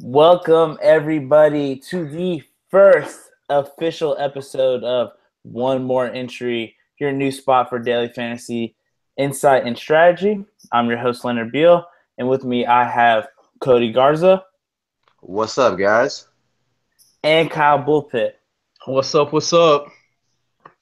Welcome, everybody, to the first official episode of One More Entry, your new spot for daily fantasy insight and strategy. I'm your host, Leonard Beal, and with me, I have Cody Garza What's up, guys? and Kyle Bullpit. What's up? What's up?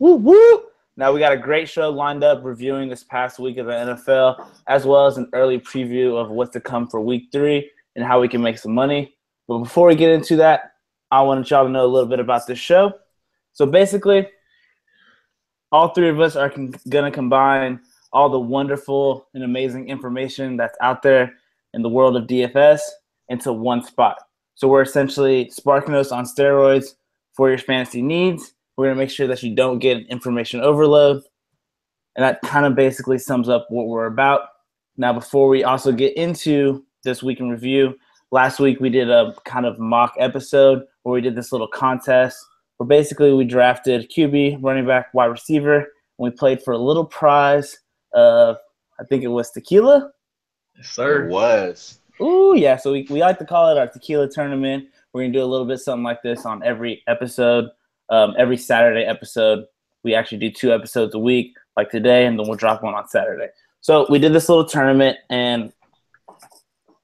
Woo woo! Now, we got a great show lined up reviewing this past week of the NFL, as well as an early preview of what's to come for week 3 and how we can make some money. But before we get into that, I want y'all to know a little bit about this show. So basically, all three of us are going to combine all the wonderful and amazing information that's out there in the world of DFS into one spot. So we're essentially Sparknos on steroids for your fantasy needs. We're going to make sure that you don't get information overload. And that kind of basically sums up what we're about. Now, before we also get into this week in review, last week we did a kind of mock episode where we did this little contest where basically we drafted QB, running back, wide receiver, and we played for a little prize of, I think it was tequila. Yes, sir. It was. Ooh, yeah. So we like to call it our tequila tournament. We're going to do a little bit something like this on every episode. Every Saturday episode. We actually do 2 episodes a week, like today, and then we'll drop one on Saturday. So we did this little tournament, and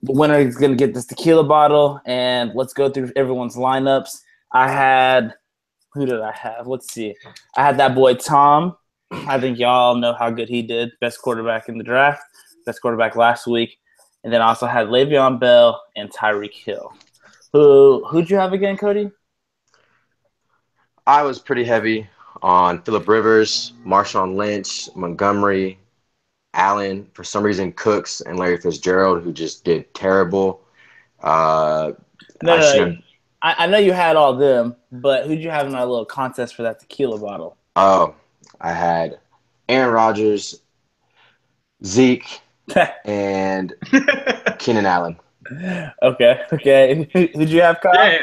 the winner is going to get this tequila bottle, and let's go through everyone's lineups. Who did I have? Let's see. I had that boy Tom. I think y'all know how good he did. Best quarterback in the draft. Best quarterback last week. And then I also had Le'Veon Bell and Tyreek Hill. Who'd you have again, Cody? I was pretty heavy on Phillip Rivers, Marshawn Lynch, Montgomery, Allen. For some reason, Cooks and Larry Fitzgerald, who just did terrible. No, I know you had all them, but who'd you have in our little contest for that tequila bottle? Oh, I had Aaron Rodgers, Zeke, and Keenan Allen. Okay. Who'd you have, Kyle?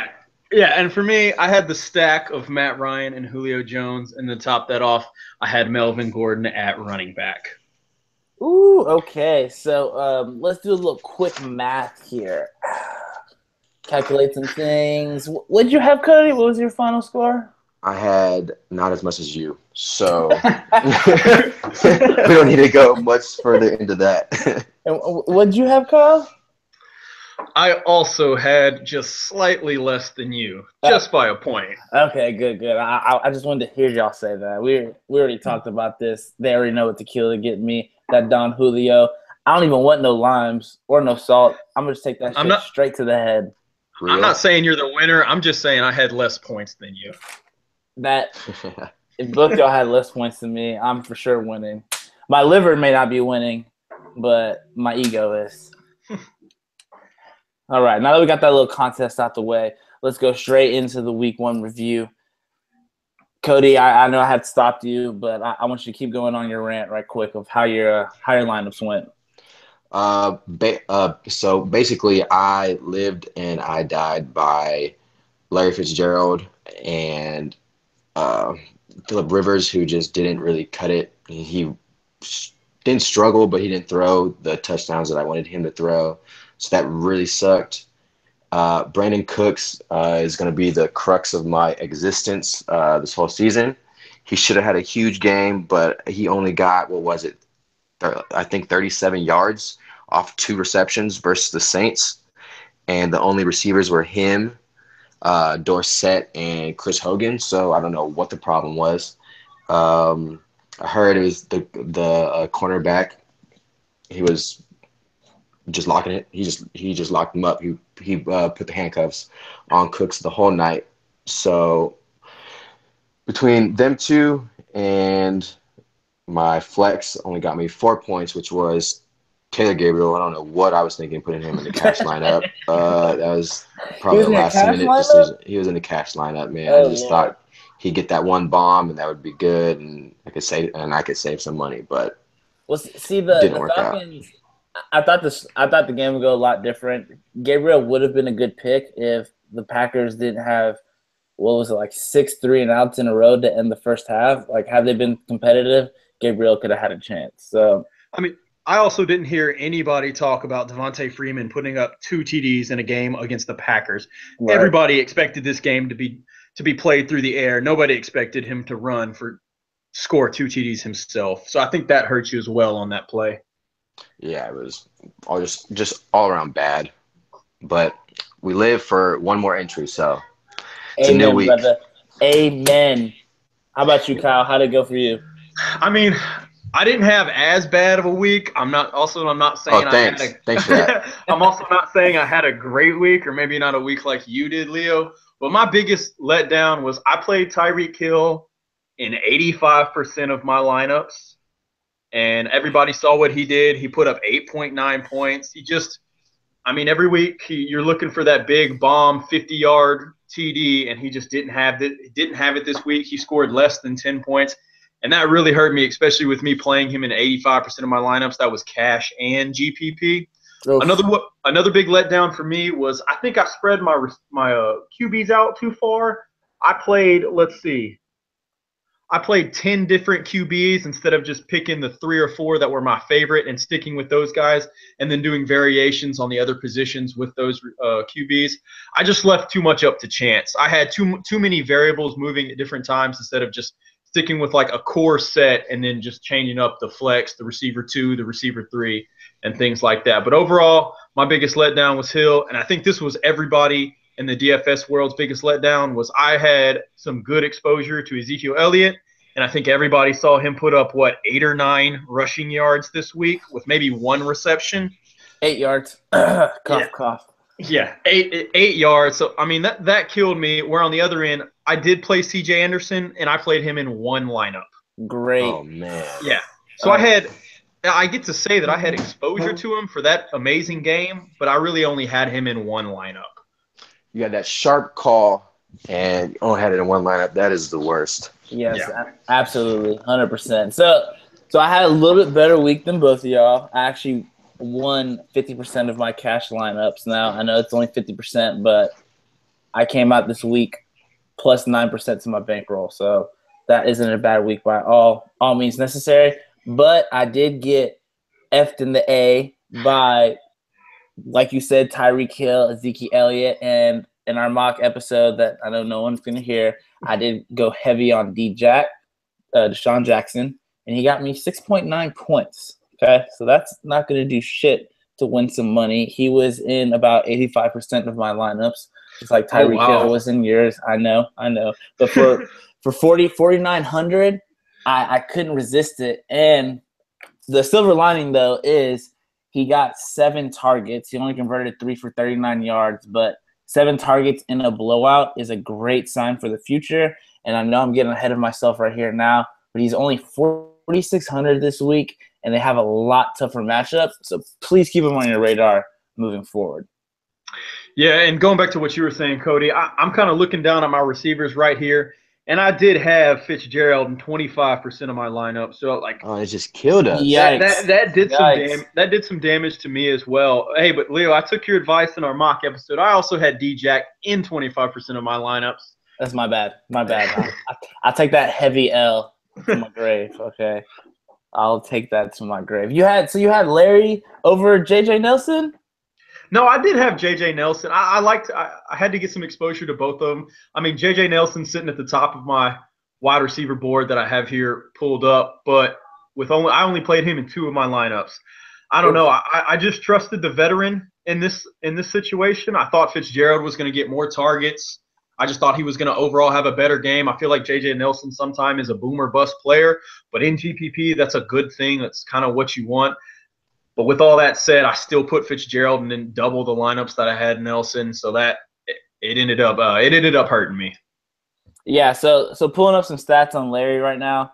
Yeah. And for me, I had the stack of Matt Ryan and Julio Jones, and to top that off, I had Melvin Gordon at running back. Ooh, okay. So let's do a little quick math here. Calculate some things. What'd you have, Cody? What was your final score? I had not as much as you, so we don't need to go much further into that. And what'd you have, Kyle? I also had just slightly less than you, just by a point. Okay, good. I just wanted to hear y'all say that. We already talked about this. They already know what tequila get me. That Don Julio. I don't even want no limes or no salt. I'm gonna just take that shit straight to the head. I'm not saying you're the winner. I'm just saying I had less points than you. That if both y'all had less points than me, I'm for sure winning. My liver may not be winning, but my ego is. All right, now that we got that little contest out the way, let's go straight into the week 1 review. Cody, I know I had stopped you, but I want you to keep going on your rant right quick of how your lineups went. So basically, I lived and I died by Larry Fitzgerald and Phillip Rivers, who just didn't really cut it. He didn't struggle, but he didn't throw the touchdowns that I wanted him to throw. So that really sucked. Brandon Cooks is going to be the crux of my existence this whole season. He should have had a huge game, but he only got, I think 37 yards off 2 receptions versus the Saints. And the only receivers were him, Dorsett, and Chris Hogan. So I don't know what the problem was. I heard it was the cornerback. He was just locking it. He just locked him up. He put the handcuffs on Cooks the whole night. So between them two and my flex only got me 4 points, which was Taylor Gabriel. I don't know what I was thinking putting him in the cash lineup. That was probably the last minute decision. He was in the cash lineup, man. I just thought he'd get that one bomb and that would be good, and I could save some money, but didn't work out. I thought the game would go a lot different. Gabriel would have been a good pick if the Packers didn't have, 6 3-and-outs in a row to end the first half. Like, had they been competitive, Gabriel could have had a chance. So I also didn't hear anybody talk about Devontae Freeman putting up 2 TDs in a game against the Packers. Right. Everybody expected this game to be played through the air. Nobody expected him to score 2 TDs himself. So I think that hurts you as well on that play. Yeah, it was all just all around bad. But we live for one more entry, so it's a new week. Brother. Amen. How about you, Kyle? How'd it go for you? I mean, I didn't have as bad of a week. I'm not saying thanks. Thanks for that. I'm also not saying I had a great week, or maybe not a week like you did, Leo. But my biggest letdown was I played Tyreek Hill in 85% of my lineups, and everybody saw what he did. He put up 8.9 points. Every week you're looking for that big bomb 50-yard TD, and he just didn't have it. He didn't have it this week. He scored less than 10 points, and that really hurt me, especially with me playing him in 85% of my lineups. That was cash and GPP. Oof. Another big letdown for me was I think I spread my QBs out too far. I played 10 different QBs instead of just picking the 3 or 4 that were my favorite and sticking with those guys and then doing variations on the other positions with those QBs. I just left too much up to chance. I had too many variables moving at different times instead of just sticking with like a core set and then just changing up the flex, the receiver 2, the receiver 3, and things like that. But overall, my biggest letdown was Hill, and I think this was everybody in the DFS world's biggest letdown. Was I had some good exposure to Ezekiel Elliott, and I think everybody saw him put up 8 or 9 rushing yards this week with maybe 1 reception. 8 yards. Cough. Yeah, 8 yards. So that killed me. Where on the other end, I did play CJ Anderson, and I played him in 1 lineup. Great. Oh man. Yeah. So I get to say that I had exposure to him for that amazing game, but I really only had him in 1 lineup. You got that sharp call, and you only had it in 1 lineup. That is the worst. Yes, yeah. Absolutely, 100%. So I had a little bit better week than both of y'all. I actually won 50% of my cash lineups. Now I know it's only 50%, but I came out this week plus 9% to my bankroll. So that isn't a bad week by all means necessary. But I did get F'd in the A by, like you said, Tyreek Hill, Ezekiel Elliott, and in our mock episode that I know no one's going to hear, I did go heavy on Deshaun Jackson, and he got me 6.9 points. Okay, so that's not going to do shit to win some money. He was in about 85% of my lineups, just like Tyreek Hill was in yours. I know. But for 4,900, I couldn't resist it. And the silver lining, though, is he got 7 targets. He only converted 3 for 39 yards, but 7 targets in a blowout is a great sign for the future. And I know I'm getting ahead of myself right here now, but he's only 4,600 this week, and they have a lot tougher matchups. So please keep him on your radar moving forward. Yeah, and going back to what you were saying, Cody, I'm kind of looking down at my receivers right here. And I did have Fitzgerald in 25% of my lineup, so it just killed us. That did some damage to me as well. Hey, but Leo, I took your advice in our mock episode. I also had D-Jack in 25% of my lineups. That's my bad. I'll take that heavy L to my grave. Okay, I'll take that to my grave. You had Larry over JJ Nelson? No, I did have J.J. Nelson. I had to get some exposure to both of them. J.J. Nelson sitting at the top of my wide receiver board that I have here pulled up, but I only played him in 2 of my lineups. I don't know. I just trusted the veteran in this situation. I thought Fitzgerald was going to get more targets. I just thought he was going to overall have a better game. I feel like J.J. Nelson sometimes is a boom or bust player, but in GPP, that's a good thing. That's kind of what you want. But with all that said, I still put Fitzgerald and then double the lineups that I had Nelson, so that it ended up hurting me. Yeah, so pulling up some stats on Larry right now,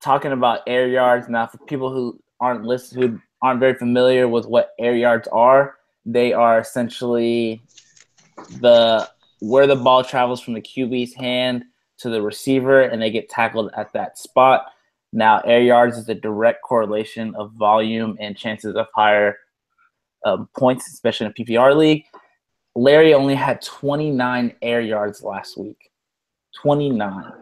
talking about air yards. Now, for people who aren't very familiar with what air yards are, they are essentially where the ball travels from the QB's hand to the receiver, and they get tackled at that spot. Now, air yards is a direct correlation of volume and chances of higher points, especially in a PPR league. Larry only had 29 air yards last week. 29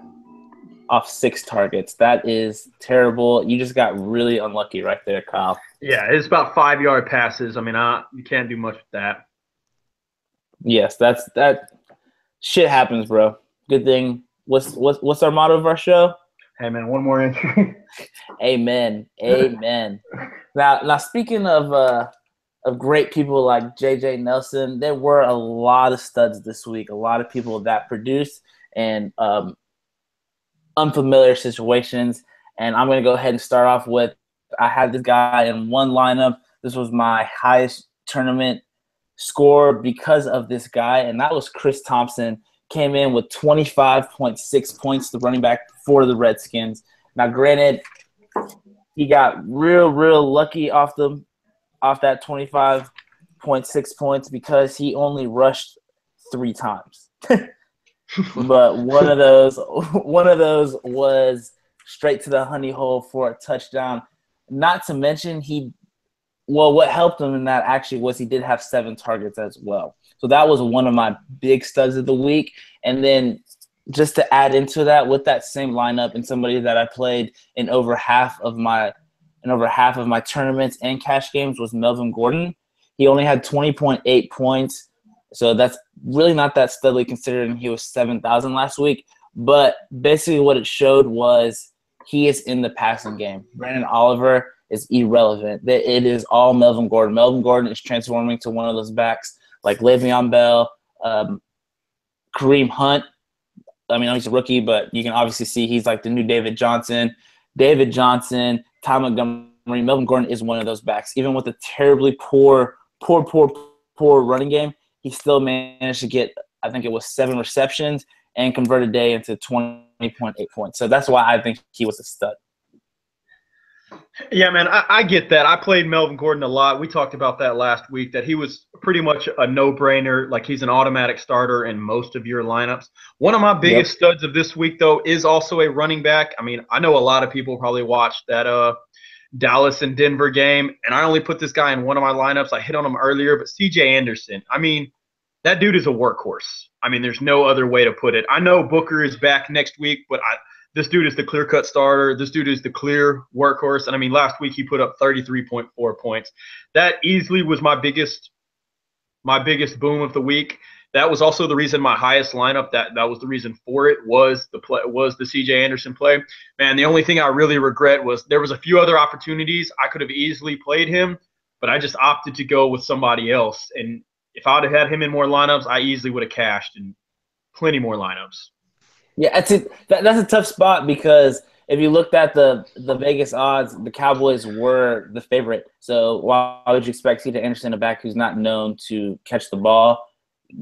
off 6 targets. That is terrible. You just got really unlucky right there, Kyle. Yeah, it's about 5-yard passes. I mean, you can't do much with that. Yes, that shit happens, bro. Good thing. What's our motto of our show? Hey man, one more entry. Amen. Amen. Now speaking of great people like JJ Nelson, there were a lot of studs this week. A lot of people that produced and unfamiliar situations. And I'm going to go ahead and start off with I had this guy in one lineup. This was my highest tournament score because of this guy, and that was Chris Thompson. Came in with 25.6 points, the running back for the Redskins. Now, granted, he got real lucky off that 25.6 points because he only rushed 3 times. But one of those was straight to the honey hole for a touchdown. Not to mention what helped him in that actually was he did have 7 targets as well. So that was one of my big studs of the week. And then just to add into that, with that same lineup and somebody that I played in over half of my tournaments and cash games was Melvin Gordon. He only had 20.8 points. So that's really not that studly considering he was 7,000 last week. But basically what it showed was he is in the passing game. Brandon Oliver is irrelevant. It is all Melvin Gordon. Melvin Gordon is transforming to one of those backs like Le'Veon Bell, Kareem Hunt. I mean, he's a rookie, but you can obviously see he's like the new David Johnson. David Johnson, Ty Montgomery, Melvin Gordon is one of those backs. Even with a terribly poor running game, he still managed to get, I think it was 7 receptions and convert a day into 20.8 points. So that's why I think he was a stud. Yeah, man, I get that. I played Melvin Gordon a lot. We talked about that last week, that he was pretty much a no-brainer. Like, he's an automatic starter in most of your lineups. One of my biggest studs of this week, though, is also a running back. I mean, I know a lot of people probably watched that Dallas and Denver game, and I only put this guy in one of my lineups. I hit on him earlier, but C.J. Anderson, I mean, that dude is a workhorse. I mean, there's no other way to put it. I know Booker is back next week, but this dude is the clear-cut starter. This dude is the clear workhorse. And, I mean, last week he put up 33.4 points. That easily was my biggest boom of the week. That was also the reason my highest lineup, that was the reason for it, was the C.J. Anderson play. Man, the only thing I really regret was there was a few other opportunities. I could have easily played him, but I just opted to go with somebody else. And if I would have had him in more lineups, I easily would have cashed in plenty more lineups. Yeah, that's a tough spot because if you looked at the Vegas odds, the Cowboys were the favorite. So why would you expect C.J. Anderson, a back who's not known to catch the ball,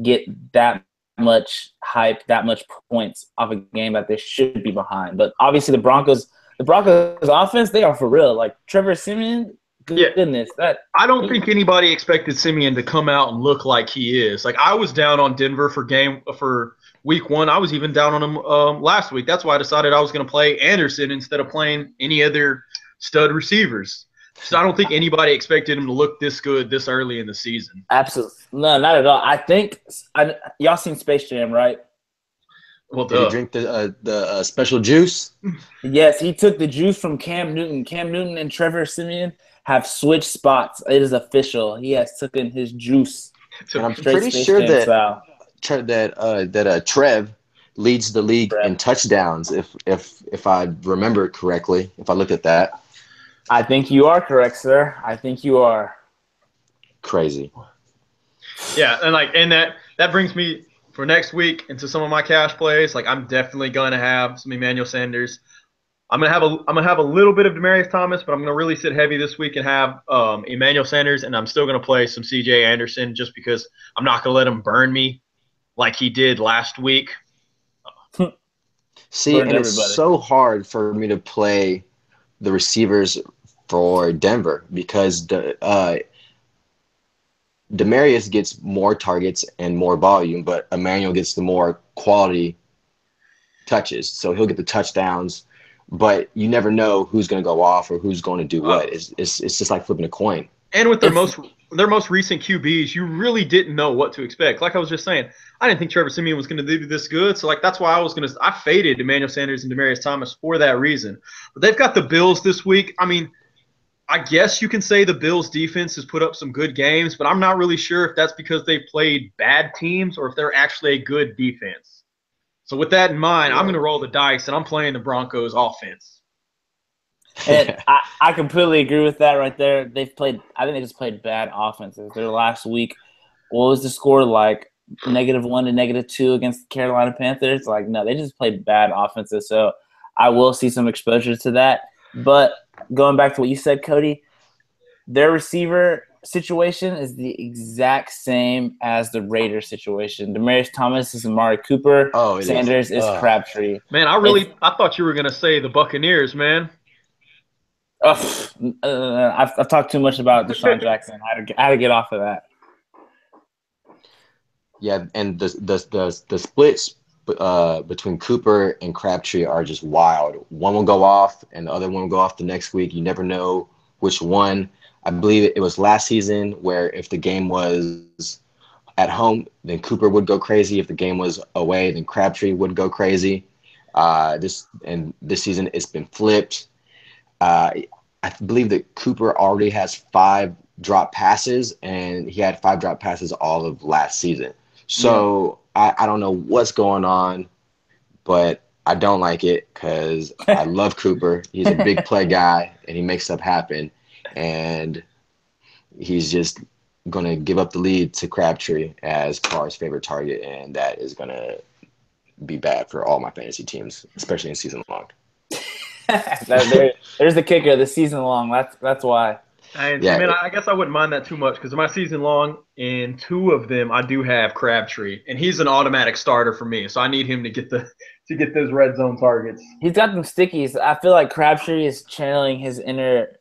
get that much hype, that much points off a game that they should be behind? But obviously the Broncos offense, they are for real. Like Trevor Siemian, goodness. I don't think anybody expected Siemian to come out and look like he is. Like, I was down on Denver for week 1. I was even down on him last week. That's why I decided I was going to play Anderson instead of playing any other stud receivers. So I don't think anybody expected him to look this good this early in the season. Absolutely. No, not at all. I think y'all seen Space Jam, right? Well, did he drink the special juice? Yes, he took the juice from Cam Newton. Cam Newton and Trevor Siemian have switched spots. It is official. He has taken his juice. And I'm pretty sure that Trev leads the league in touchdowns, if I remember correctly, if I looked at that. I think you are correct, sir. I think you are. Crazy. Yeah, and that brings me for next week into some of my cash plays. Like, I'm definitely gonna have some Emmanuel Sanders. I'm gonna have a little bit of Demaryius Thomas, but I'm gonna really sit heavy this week and have Emmanuel Sanders, and I'm still gonna play some C.J. Anderson just because I'm not gonna let him burn me like he did last week. See, and it's so hard for me to play the receivers for Denver because Demaryius gets more targets and more volume, but Emmanuel gets the more quality touches. So he'll get the touchdowns, but you never know who's going to go off or who's going to do what. It's just like flipping a coin. And with their most recent QBs, you really didn't know what to expect. Like I was just saying, I didn't think Trevor Siemian was going to do this good. So, like, that's why I faded Emmanuel Sanders and Demaryius Thomas for that reason. But they've got the Bills this week. I mean, I guess you can say the Bills defense has put up some good games, but I'm not really sure if that's because they played bad teams or if they're actually a good defense. So with that in mind, I'm going to roll the dice, and I'm playing the Broncos offense. And I completely agree with that right there. I think they just played bad offenses. Their last week, what was the score like? -1 to -2 against the Carolina Panthers? Like, no, they just played bad offenses. So I will see some exposure to that. But going back to what you said, Cody, their receiver situation is the exact same as the Raiders situation. Demaryius Thomas is Amari Cooper. Oh, Sanders is Crabtree. Man, I thought you were going to say the Buccaneers, man. I've talked too much about Deshaun Jackson. I had to get off of that. Yeah, and the splits between Cooper and Crabtree are just wild. One will go off, and the other one will go off the next week. You never know which one. I believe it was last season where if the game was at home, then Cooper would go crazy. If the game was away, then Crabtree would go crazy. This season it's been flipped. I believe that Cooper already has 5 drop passes, and he had 5 drop passes all of last season. So I don't know what's going on, but I don't like it because I love Cooper. He's a big play guy, and he makes stuff happen. And he's just going to give up the lead to Crabtree as Carr's favorite target, and that is going to be bad for all my fantasy teams, especially in season long. There's the kicker, the season long. That's why. I guess I wouldn't mind that too much because my season long, in 2 of them, I do have Crabtree, and he's an automatic starter for me. So I need him to get those red zone targets. He's got them stickies. I feel like Crabtree is channeling his inner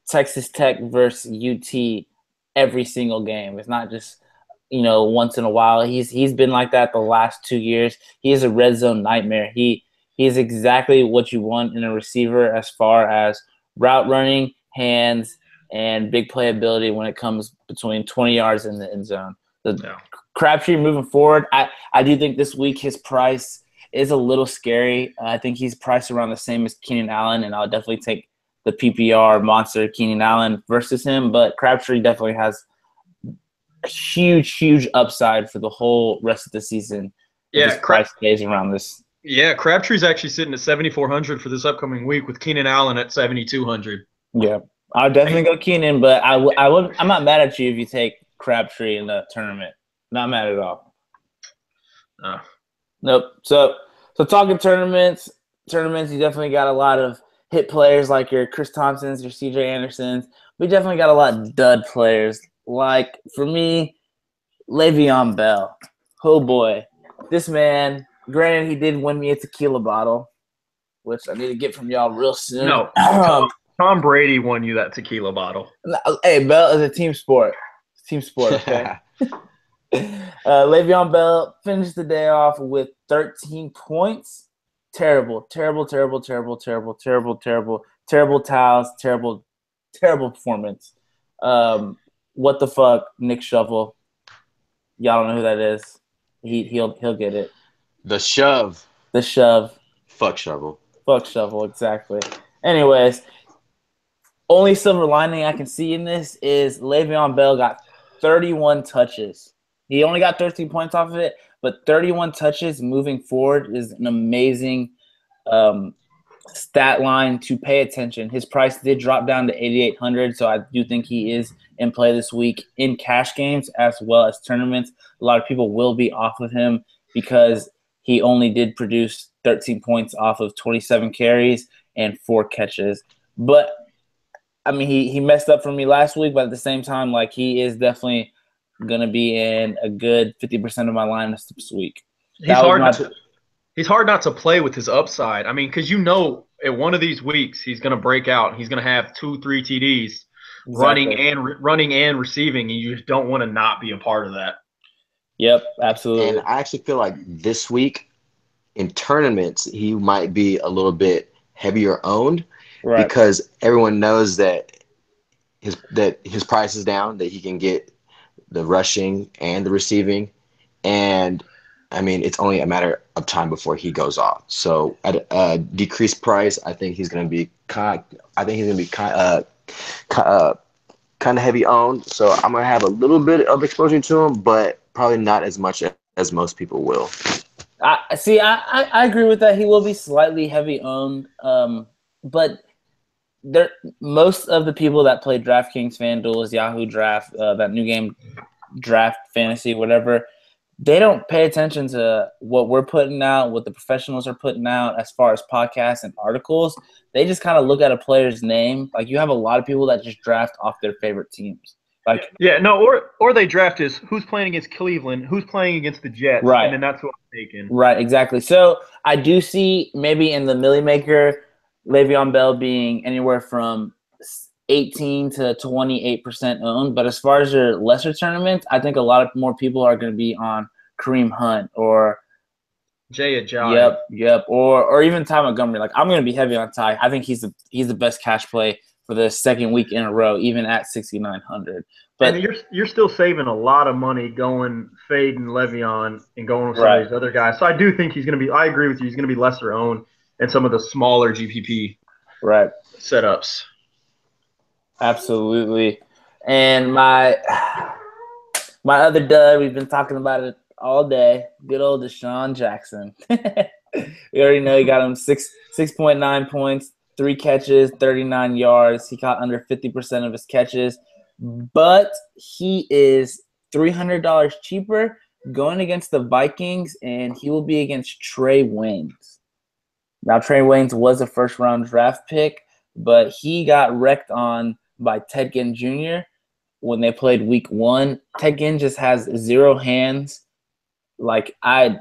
Texas Tech versus UT every single game. It's not just once in a while. He's been like that the last 2 years. He is a red zone nightmare. He is exactly what you want in a receiver as far as route running, hands, and big playability when it comes between 20 yards in the end zone. Crabtree moving forward, I do think this week his price is a little scary. I think he's priced around the same as Keenan Allen, and I'll definitely take the PPR monster Keenan Allen versus him. But Crabtree definitely has a huge upside for the whole rest of the season. Yeah, price stays around this. Yeah, Crabtree's actually sitting at 7,400 for this upcoming week with Keenan Allen at 7,200. Yeah, I'll definitely go Keenan, but I'm not mad at you if you take Crabtree in the tournament. Not mad at all. Nope. So talking tournaments, you definitely got a lot of hit players like your Chris Thompsons, your CJ Andersons. We definitely got a lot of dud players. Like, for me, Le'Veon Bell. Oh, boy. This man, granted, he did win me a tequila bottle, which I need to get from y'all real soon. No, Tom Brady won you that tequila bottle. Hey, Bell is a team sport. Team sport, okay? Le'Veon Bell finished the day off with 13 points. Terrible towels, terrible performance. What the fuck, Nick Shovel? Y'all don't know who that is. He'll get it. The shove. Fuck Shovel, exactly. Anyways, only silver lining I can see in this is Le'Veon Bell got 31 touches. He only got 13 points off of it, but 31 touches moving forward is an amazing stat line to pay attention. His price did drop down to 8,800, so I do think he is in play this week in cash games as well as tournaments. A lot of people will be off of him because he only did produce 13 points off of 27 carries and 4 catches. But, I mean, he messed up for me last week, but at the same time, like, he is definitely going to be in a good 50% of my lineups this week. He's hard not to play with his upside. I mean, because at one of these weeks he's going to break out. He's going to have 2-3 TDs running and receiving, and you just don't want to not be a part of that. Yep, absolutely. And I actually feel like this week in tournaments he might be a little bit heavier owned because everyone knows that his price is down, that he can get the rushing and the receiving, and I mean, it's only a matter of time before he goes off. So at a decreased price, I think he's going to be kind of heavy owned. So I'm going to have a little bit of exposure to him, but probably not as much as most people will. I agree with that. He will be slightly heavy owned, but most of the people that play DraftKings, FanDuel, Yahoo Draft, that new game Draft Fantasy, whatever, they don't pay attention to what we're putting out, what the professionals are putting out as far as podcasts and articles. They just kind of look at a player's name. Like, you have a lot of people that just draft off their favorite teams. Like, or they draft is who's playing against Cleveland, who's playing against the Jets, right, and then that's what I'm taking. Right, exactly. So I do see maybe in the Millie Maker, Le'Veon Bell being anywhere from 18 to 28% owned. But as far as your lesser tournaments, I think a lot of more people are going to be on Kareem Hunt or Jay Ajayi. Yep. Or even Ty Montgomery. Like, I'm going to be heavy on Ty. I think he's the best cash play for the second week in a row, even at 6,900. But and you're still saving a lot of money going fading Le'Veon and going with some of these other guys. So I do think he's going to be. I agree with you. He's going to be lesser owned in some of the smaller GPP setups. Absolutely. And my other dud, we've been talking about it all day. Good old Deshaun Jackson. We already know he got him 6.9 points, 3 catches, 39 yards. He caught under 50% of his catches. But he is $300 cheaper going against the Vikings, and he will be against Trey Waynes. Now, Trey Waynes was a first-round draft pick, but he got wrecked on by Ted Ginn Jr. when they played week 1. Ted Ginn just has 0 hands. Like, I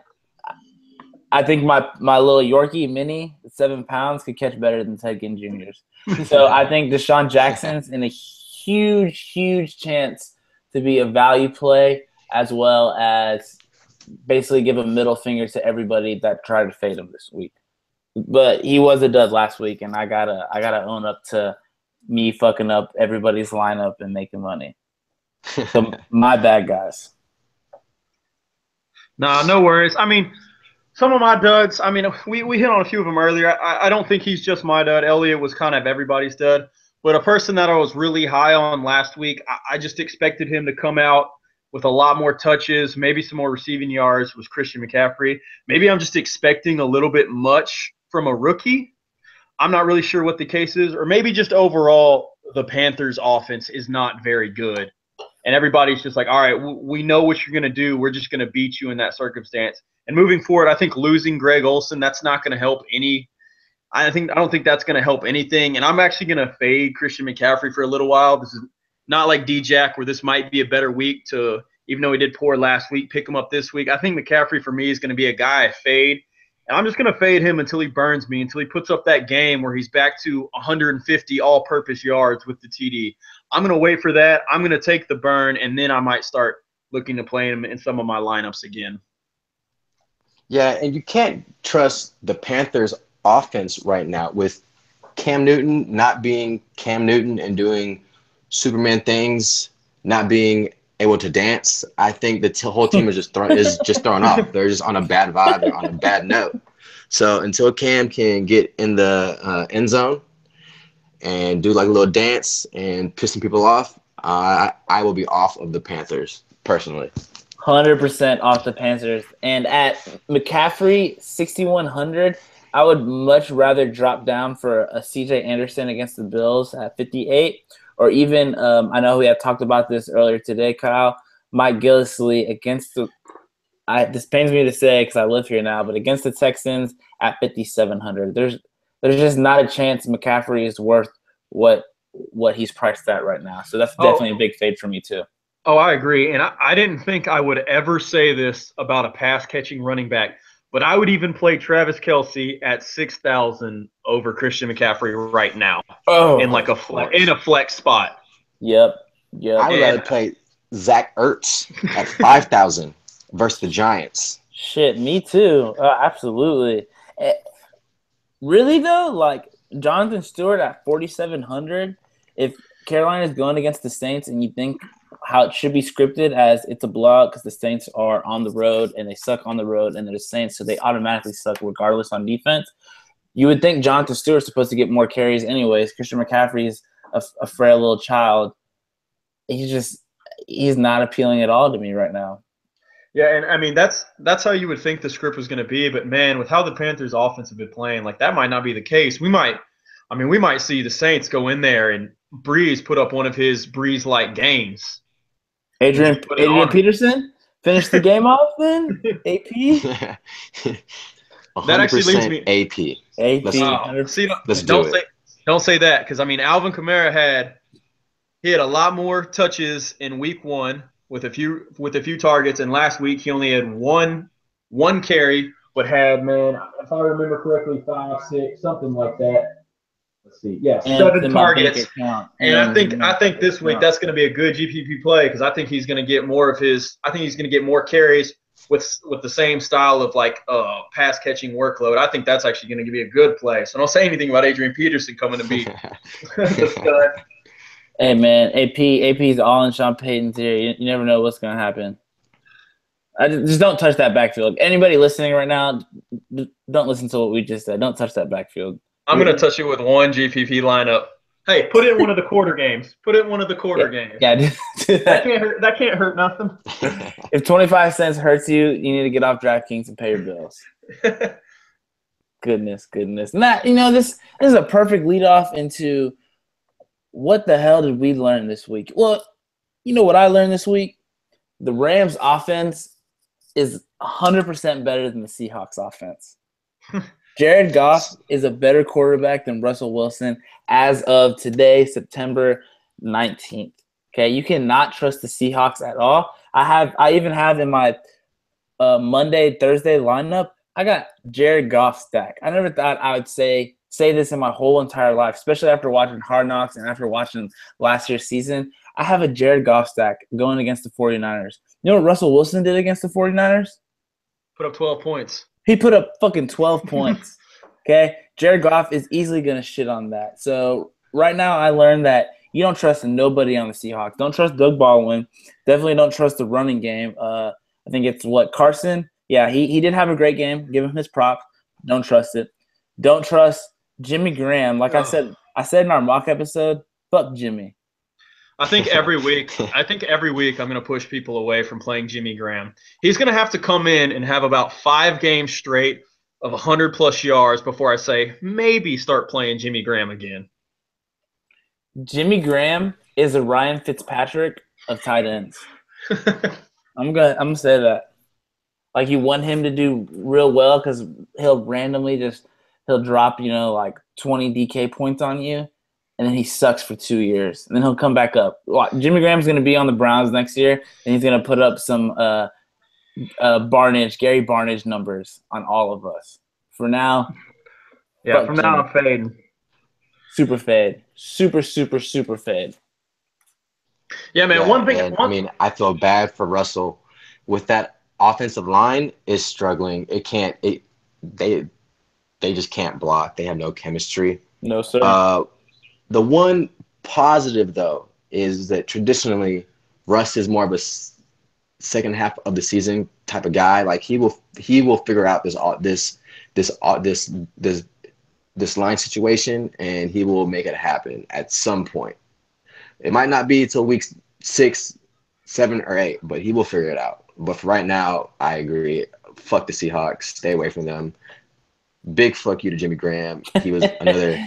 think my little Yorkie mini, 7 pounds, could catch better than Ted Ginn Jr.'s. So I think Deshaun Jackson's in a huge chance to be a value play, as well as basically give a middle finger to everybody that tried to fade him this week. But he was a dud last week, and I gotta own up to me fucking up everybody's lineup and making money. So my bad, guys. Nah, no worries. I mean, some of my duds, I mean, we hit on a few of them earlier. I don't think he's just my dud. Elliott was kind of everybody's dud. But a person that I was really high on last week, I just expected him to come out with a lot more touches, maybe some more receiving yards, was Christian McCaffrey. Maybe I'm just expecting a little bit much from a rookie. I'm not really sure what the case is. Or maybe just overall the Panthers' offense is not very good. And everybody's just like, all right, we know what you're going to do. We're just going to beat you in that circumstance. And moving forward, I think losing Greg Olsen, that's not going to help any. I don't think that's going to help anything. And I'm actually going to fade Christian McCaffrey for a little while. This is not like D-Jack where this might be a better week to, even though he did poor last week, pick him up this week. I think McCaffrey for me is going to be a guy I fade. And I'm just going to fade him until he burns me, until he puts up that game where he's back to 150 all-purpose yards with the TD. I'm going to wait for that. I'm going to take the burn, and then I might start looking to play him in some of my lineups again. Yeah, and you can't trust the Panthers' offense right now with Cam Newton not being Cam Newton and doing Superman things, not being able to dance. I think the whole team is just thrown off. They're just on a bad vibe. They're on a bad note. So until Cam can get in the end zone and do like a little dance and piss some people off, I will be off of the Panthers personally. 100% off the Panthers. And at McCaffrey, 6,100, I would much rather drop down for a CJ Anderson against the Bills at 58. Or even, I know we had talked about this earlier today, Kyle, Mike Gillislee against this pains me to say because I live here now, but against the Texans at 5,700. There's just not a chance McCaffrey is worth what he's priced at right now. So that's definitely a big fade for me too. Oh, I agree. And I didn't think I would ever say this about a pass-catching running back, but I would even play Travis Kelce at 6,000 over Christian McCaffrey right now in like a flex spot. Yep. I would rather play Zach Ertz at 5,000 versus the Giants. Shit, me too. Absolutely. Really though, like Jonathan Stewart at 4,700. If Carolina is going against the Saints, and you think how it should be scripted as it's a blowout because the Saints are on the road and they suck on the road, and they're the Saints, so they automatically suck regardless on defense. You would think Jonathan Stewart's supposed to get more carries anyways. Christian McCaffrey's a frail little child. He's not appealing at all to me right now. Yeah, and I mean that's how you would think the script was going to be, but man, with how the Panthers' offense have been playing, like that might not be the case. We might see the Saints go in there and Breeze put up one of his Breeze-like games. Adrian Peterson finished the game off then. AP. That actually leads me AP. Let's don't say that because I mean Alvin Kamara had a lot more touches in week 1 with a few targets, and last week he only had one carry, but had, man, if I remember correctly, 5, 6, something like that. Let's see, yeah, 7 targets. And I think this week that's going to be a good GPP play because I think he's going to get more of his. I think he's going to get more carries with the same style of like pass catching workload. I think that's actually going to be a good play. So don't say anything about Adrian Peterson coming to beat the stud. Hey man, AP's all in Sean Payton's ear. You never know what's gonna happen. I just don't touch that backfield. Anybody listening right now, don't listen to what we just said. Don't touch that backfield. I'm gonna touch it with one GPP lineup. Hey, put it in one of the quarter games. Games. Yeah, do that. That can't hurt nothing. If 25 cents hurts you, you need to get off DraftKings and pay your bills. Goodness. And that, this is a perfect lead off into what the hell did we learn this week? Well, you know what I learned this week? The Rams offense is 100% better than the Seahawks offense. Jared Goff is a better quarterback than Russell Wilson as of today, September 19th. Okay, you cannot trust the Seahawks at all. I even have in my Monday, Thursday lineup, I got Jared Goff stack. I never thought I would say this in my whole entire life, especially after watching Hard Knocks and after watching last year's season. I have a Jared Goff stack going against the 49ers. You know what Russell Wilson did against the 49ers? Put up 12 points. He put up fucking 12 points. Okay? Jared Goff is easily going to shit on that. So right now I learned that you don't trust nobody on the Seahawks. Don't trust Doug Baldwin. Definitely don't trust the running game. I think it's Carson? Yeah, he did have a great game. Give him his props. Don't trust it. Don't trust Jimmy Graham. Like I said in our mock episode, fuck Jimmy. I think every week I'm going to push people away from playing Jimmy Graham. He's going to have to come in and have about 5 games straight of 100-plus yards before I say maybe start playing Jimmy Graham again. Jimmy Graham is a Ryan Fitzpatrick of tight ends. I'm gonna say that. Like you want him to do real well because he'll drop, like 20 DK points on you, and then he sucks for 2 years, and then he'll come back up. Jimmy Graham's going to be on the Browns next year, and he's going to put up some Gary Barnidge numbers on all of us. For now, yeah. From now, I'm fading. Super fade, super fade. Yeah, man. I feel bad for Russell with that offensive line is struggling. They just can't block. They have no chemistry. No, sir. The one positive, though, is that traditionally Russ is more of a second half of the season type of guy. Like he will figure out this line situation, and he will make it happen at some point. It might not be until week 6, 7, or 8, but he will figure it out. But for right now, I agree. Fuck the Seahawks. Stay away from them. Big fuck you to Jimmy Graham. He was another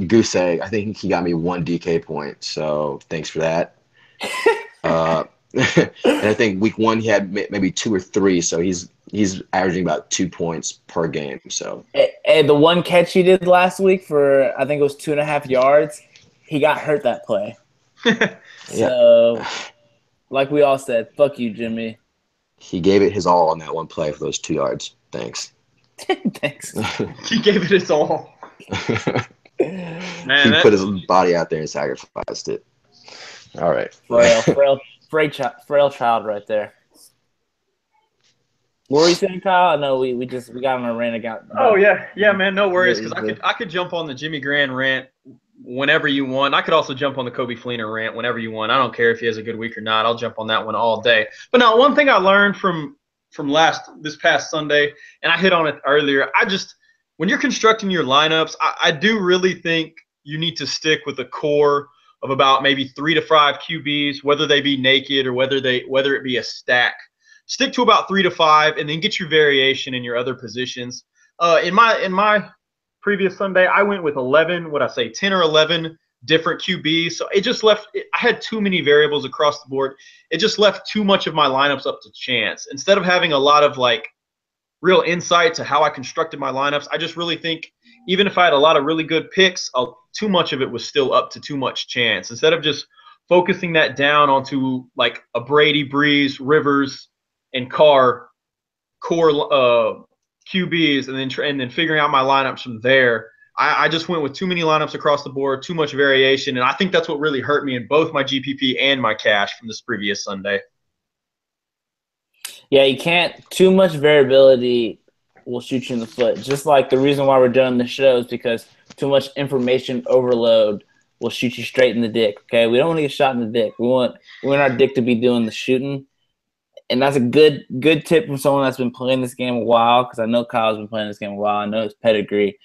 goose egg. I think he got me 1 DK point, so thanks for that. And I think week 1 he had maybe 2 or 3, so he's averaging about 2 points per game. So and the one catch he did last week for I think it was 2.5 yards, he got hurt that play. So, like we all said, fuck you, Jimmy. He gave it his all on that one play for those 2 yards. Thanks. Thanks. He gave it his all. Man, he put his body out there and sacrificed it. All right. Frail child right there. What were you saying, Kyle? I know we got on a rant again. Oh yeah, man. No worries, because I could jump on the Jimmy Graham rant whenever you want. I could also jump on the Kobe Fleener rant whenever you want. I don't care if he has a good week or not. I'll jump on that one all day. But now, one thing I learned from this past Sunday, and I hit on it earlier, when you're constructing your lineups, I do really think you need to stick with a core of about maybe 3 to 5 QBs, whether they be naked or whether it be a stack. Stick to about 3 to 5, and then get your variation in your other positions. In my previous Sunday, I went with 10 or 11 different QBs. So it just left – I had too many variables across the board. It just left too much of my lineups up to chance. Instead of having a lot of, real insight to how I constructed my lineups, I just really think even if I had a lot of really good picks, too much of it was still up to too much chance. Instead of just focusing that down onto, a Brady, Breeze, Rivers, and Carr core QBs, and then figuring out my lineups from there, I just went with too many lineups across the board, too much variation, and I think that's what really hurt me in both my GPP and my cash from this previous Sunday. Yeah, you can't – too much variability will shoot you in the foot. Just like the reason why we're doing the show is because too much information overload will shoot you straight in the dick, okay? We don't want to get shot in the dick. We want our dick to be doing the shooting. And that's a good tip from someone that's been playing this game a while, because I know Kyle's been playing this game a while. I know his pedigree.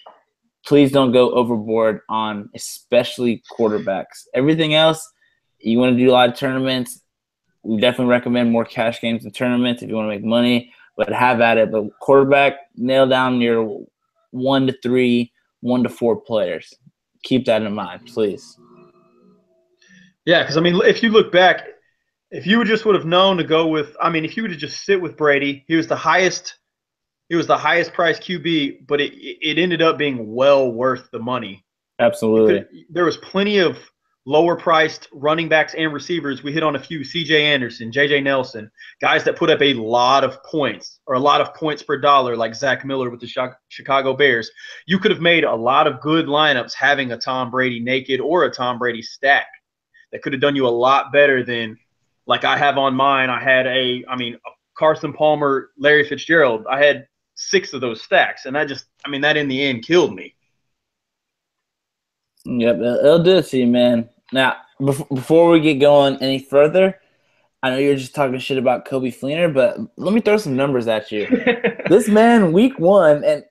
Please don't go overboard on especially quarterbacks. Everything else, you want to do a lot of tournaments, we definitely recommend more cash games and tournaments if you want to make money, but have at it. But quarterback, nail down your 1 to 3, 1 to 4 players. Keep that in mind, please. Yeah, because, if you look back, if you just would have known to go with – if you would have just sit with Brady, he was the highest priced QB, but it ended up being well worth the money. Absolutely. There was plenty of lower priced running backs and receivers. We hit on a few: CJ Anderson, JJ Nelson, guys that put up a lot of points, or a lot of points per dollar, like Zach Miller with the Chicago Bears. You could have made a lot of good lineups having a Tom Brady naked or a Tom Brady stack. That could have done you a lot better than, like I have on mine. I had a Carson Palmer, Larry Fitzgerald. I had 6 of those stacks, and that in the end killed me. Yep, it'll do it to you, man. Now, before we get going any further, I know you're just talking shit about Coby Fleener, but let me throw some numbers at you. This man, week 1, and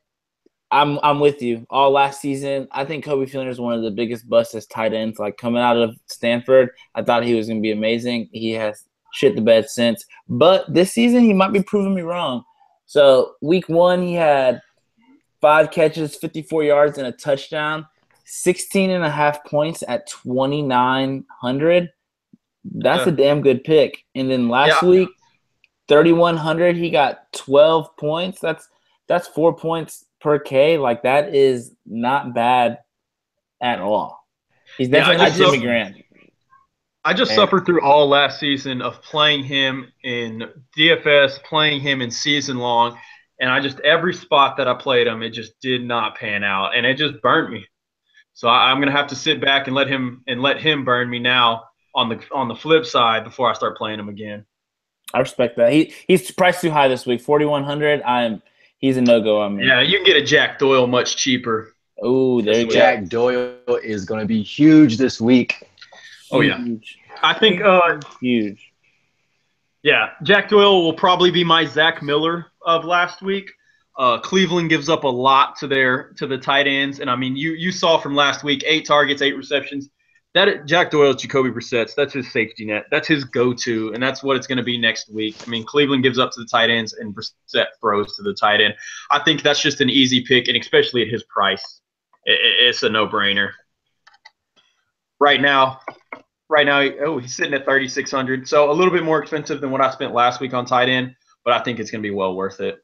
I'm with you. All last season, I think Coby Fleener is one of the biggest busts as tight ends. Coming out of Stanford, I thought he was going to be amazing. He has shit the bed since. But this season, he might be proving me wrong. So week 1, he had 5 catches, 54 yards, and a touchdown. 16.5 points at 2,900. That's a damn good pick. And then last week, 3,100, he got 12 points. That's 4 points per K. That is not bad at all. He's definitely not Jimmy Graham. I just suffered through all last season of playing him in DFS, playing him in season long, and every spot that I played him, it just did not pan out, and it just burnt me. So I'm gonna have to sit back and let him burn me now on the flip side before I start playing him again. I respect that. He's priced too high this week, 4,100. He's a no-go on me. Yeah, you can get a Jack Doyle much cheaper. Oh, there you go. Jack Doyle is going to be huge this week. Oh, yeah. I think huge. Yeah, Jack Doyle will probably be my Zach Miller of last week. Cleveland gives up a lot to the tight ends, and you saw from last week, 8 targets, 8 receptions. That Jack Doyle, Jacoby Brissett's, that's his safety net. That's his go-to, and that's what it's going to be next week. Cleveland gives up to the tight ends, and Brissett throws to the tight end. I think that's just an easy pick, and especially at his price, it's a no-brainer. Right now, he's sitting at 3,600, so a little bit more expensive than what I spent last week on tight end, but I think it's going to be well worth it.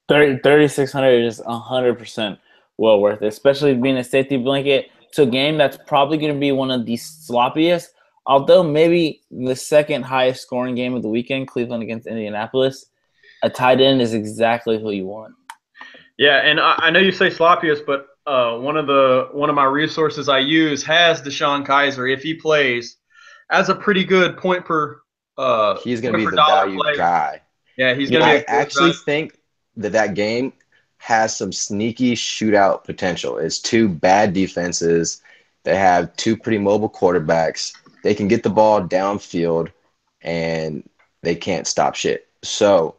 3,600 is 100% well worth it, especially being a safety blanket to a game that's probably going to be one of the sloppiest, although maybe the second highest scoring game of the weekend, Cleveland against Indianapolis. A tight end is exactly who you want. Yeah, and I know you say sloppiest, but one of my resources I use has DeShone Kizer, if he plays, as a pretty good point per he's going to be the value guy. Yeah, he's going to be. I actually think that game has some sneaky shootout potential. It's 2 bad defenses. They have 2 pretty mobile quarterbacks. They can get the ball downfield, and they can't stop shit. So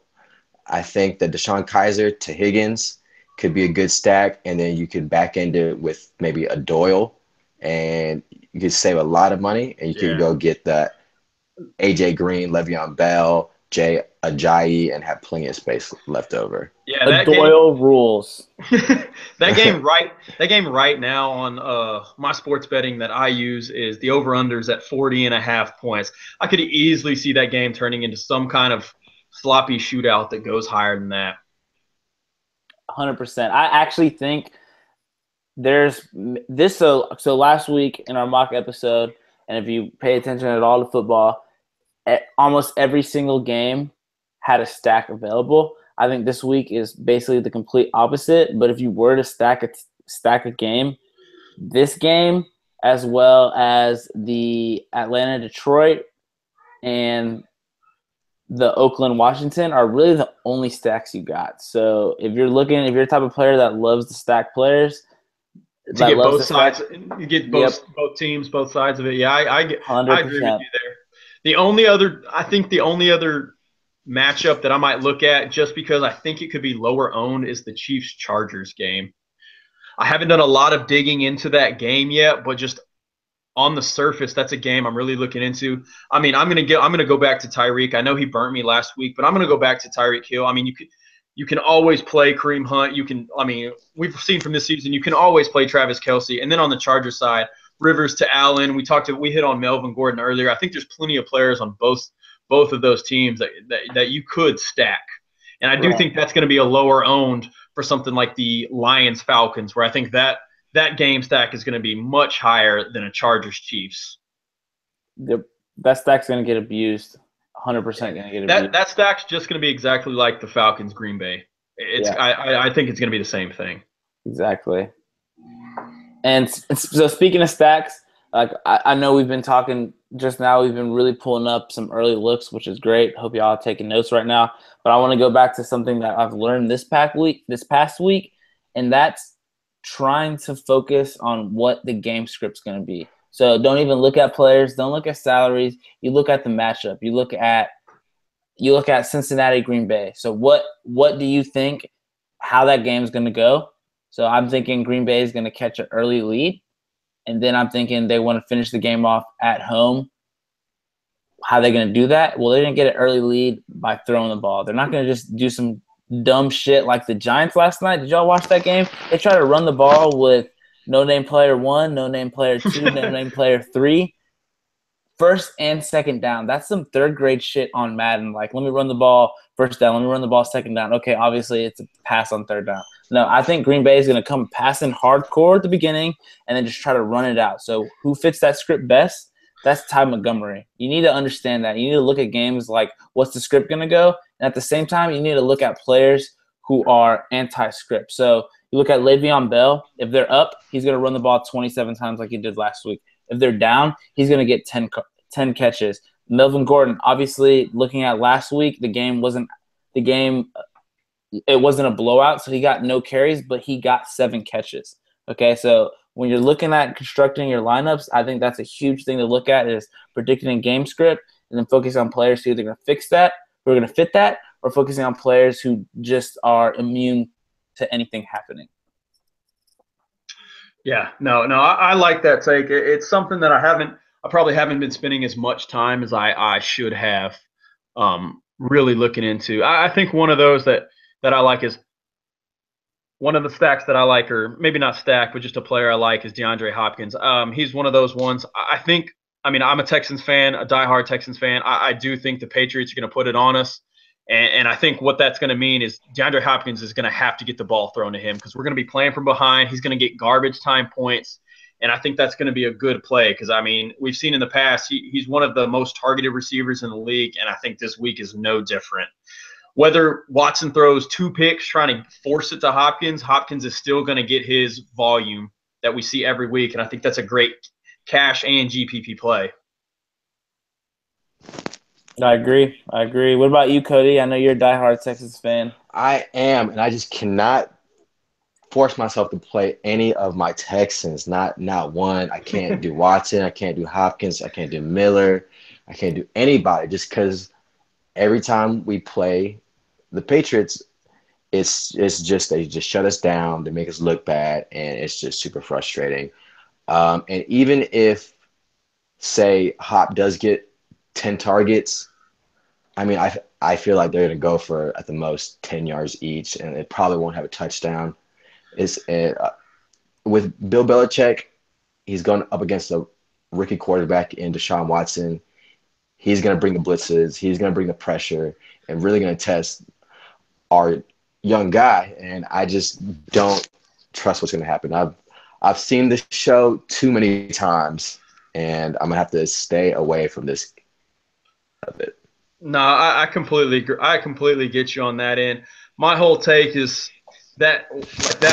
I think that DeShone Kizer to Higgins could be a good stack, and then you could back end it with maybe a Doyle and you can save a lot of money, and you can go get the AJ Green, Le'Veon Bell, Jay Ajayi, and have plenty of space left over. Yeah, that Doyle rules. That game right now on my sports betting that I use is the over-unders at 40.5 points. I could easily see that game turning into some kind of sloppy shootout that goes higher than that. 100%. I actually think there's this. So last week in our mock episode, and if you pay attention at all to football, almost every single game had a stack available. I think this week is basically the complete opposite. But if you were to stack a game, this game as well as the Atlanta-Detroit and the Oakland-Washington are really the only stacks you got. So if you're the type of player that loves to stack players, to get both sides, you get both teams, both sides of it. Yeah, I agree with you there. The only other matchup that I might look at, just because I think it could be lower owned, is the Chiefs-Chargers game. I haven't done a lot of digging into that game yet, but just on the surface, that's a game I'm really looking into. I mean, I'm gonna go back to Tyreek. I know he burnt me last week, but I'm gonna go back to Tyreek Hill. I mean, you can always play Kareem Hunt. We've seen from this season, you can always play Travis Kelce. And then on the Chargers side, Rivers to Allen. We hit on Melvin Gordon earlier. I think there's plenty of players on both of those teams that you could stack. And I do think that's going to be a lower owned for something like the Lions Falcons, where I think that game stack is going to be much higher than a Chargers Chiefs. That stack's going to get abused. 100% going to get abused. That stack's just going to be exactly like the Falcons Green Bay. I think it's going to be the same thing. Exactly. And so speaking of stacks, like I know we've been talking just now, we've been really pulling up some early looks, which is great. Hope y'all are taking notes right now. But I want to go back to something that I've learned this past week, and that's trying to focus on what the game script's going to be. So don't even look at players, don't look at salaries. You look at the matchup. You look at Cincinnati, Green Bay. So what do you think how that game's going to go? So I'm thinking Green Bay is going to catch an early lead, and then I'm thinking they want to finish the game off at home. How are they going to do that? Well, they're going to get an early lead by throwing the ball. They're not going to just do some dumb shit like the Giants last night. Did y'all watch that game? They try to run the ball with no-name player 1, no-name player 2, no-name player 3. First and second down. That's some third-grade shit on Madden. Like, let me run the ball first down. Let me run the ball second down. Okay, obviously it's a pass on third down. No, I think Green Bay is going to come passing hardcore at the beginning and then just try to run it out. So who fits that script best? That's Ty Montgomery. You need to understand that. You need to look at games like, what's the script going to go? And at the same time, you need to look at players who are anti-script. So you look at Le'Veon Bell. If they're up, he's going to run the ball 27 times like he did last week. If they're down, he's going to get 10 catches. Melvin Gordon, obviously, looking at last week, it wasn't a blowout, so he got no carries, but he got 7 catches. Okay, so when you're looking at constructing your lineups, I think that's a huge thing to look at, is predicting a game script and then focus on players who are going to fix that, who are going to fit that, or focusing on players who just are immune to anything happening. Yeah, no, I like that take. It's something that I probably haven't been spending as much time as I should have really looking into. I think one of those that I like is one of the stacks that I like, or maybe not stack, but just a player I like, is DeAndre Hopkins. He's one of those ones. I'm a Texans fan, a diehard Texans fan. I do think the Patriots are going to put it on us. And I think what that's going to mean is DeAndre Hopkins is going to have to get the ball thrown to him, because we're going to be playing from behind. He's going to get garbage time points. And I think that's going to be a good play, because, I mean, we've seen in the past he's one of the most targeted receivers in the league, and I think this week is no different. Whether Watson throws 2 picks trying to force it to Hopkins, Hopkins is still going to get his volume that we see every week, and I think that's a great cash and GPP play. I agree. What about you, Cody? I know you're a diehard Texans fan. I am, and I just cannot force myself to play any of my Texans. Not one. I can't do Watson. I can't do Hopkins. I can't do Miller. I can't do anybody, just because every time we play the Patriots, it's just they just shut us down. They make us look bad, and it's just super frustrating. And even if, say, Hop does get 10 targets, I mean, I feel like they're going to go for at the most 10 yards each, and it probably won't have a touchdown. With Bill Belichick, he's going up against a rookie quarterback in Deshaun Watson. He's going to bring the blitzes. He's going to bring the pressure and really going to test our young guy. And I just don't trust what's going to happen. I've seen this show too many times, and I'm going to have to stay away from this of it. No, I completely agree. I completely get you on that end. My whole take is that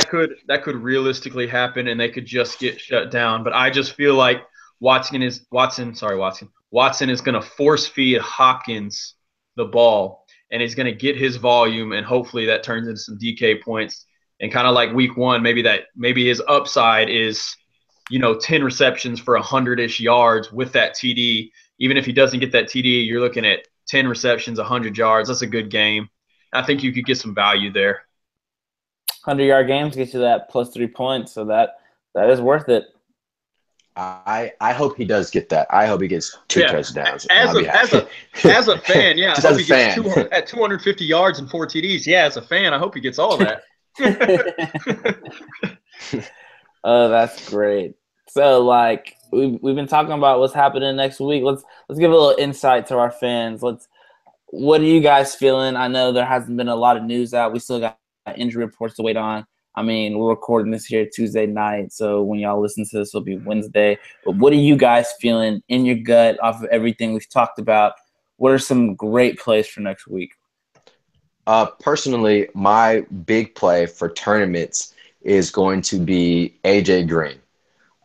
could realistically happen, and they could just get shut down. But I just feel like Watson is going to force feed Hopkins the ball, and he's going to get his volume, and hopefully that turns into some DK points. And kind of like week 1, maybe his upside is 10 receptions for 100-ish yards with that TD. Even if he doesn't get that TD, you're looking at 10 receptions, 100 yards. That's a good game. I think you could get some value there. 100-yard games get you that plus 3 points, so that is worth it. I hope he does get that. I hope he gets 2 touchdowns. As a fan, yeah. Just as a fan. At 250 yards and 4 TDs, yeah, as a fan, I hope he gets all that. Oh, that's great. So, like, we've been talking about what's happening next week. Let's give a little insight to our fans. What are you guys feeling? I know there hasn't been a lot of news out. We still got injury reports to wait on. I mean, we're recording this here Tuesday night, so when y'all listen to this, it'll be Wednesday. But what are you guys feeling in your gut off of everything we've talked about? What are some great plays for next week? Personally, my big play for tournaments is going to be AJ Green.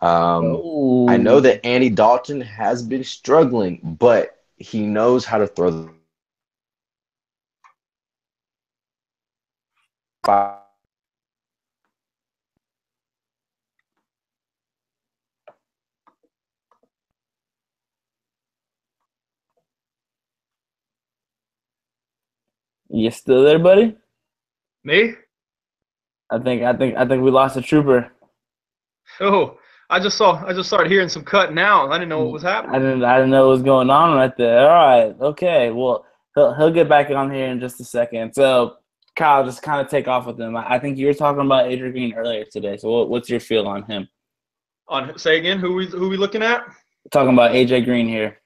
I know that Andy Dalton has been struggling, but he knows how to throw the You still there, buddy? Me? I think we lost a trooper. Oh, I just started hearing some cutting out. I didn't know what was happening. I didn't know what was going on right there. All right, okay. Well, he'll get back on here in just a second. So, Kyle, just kind of take off with him. I think you were talking about Adrian Green earlier today. So, what's your feel on him? Say again, who we looking at? Talking about AJ Green here.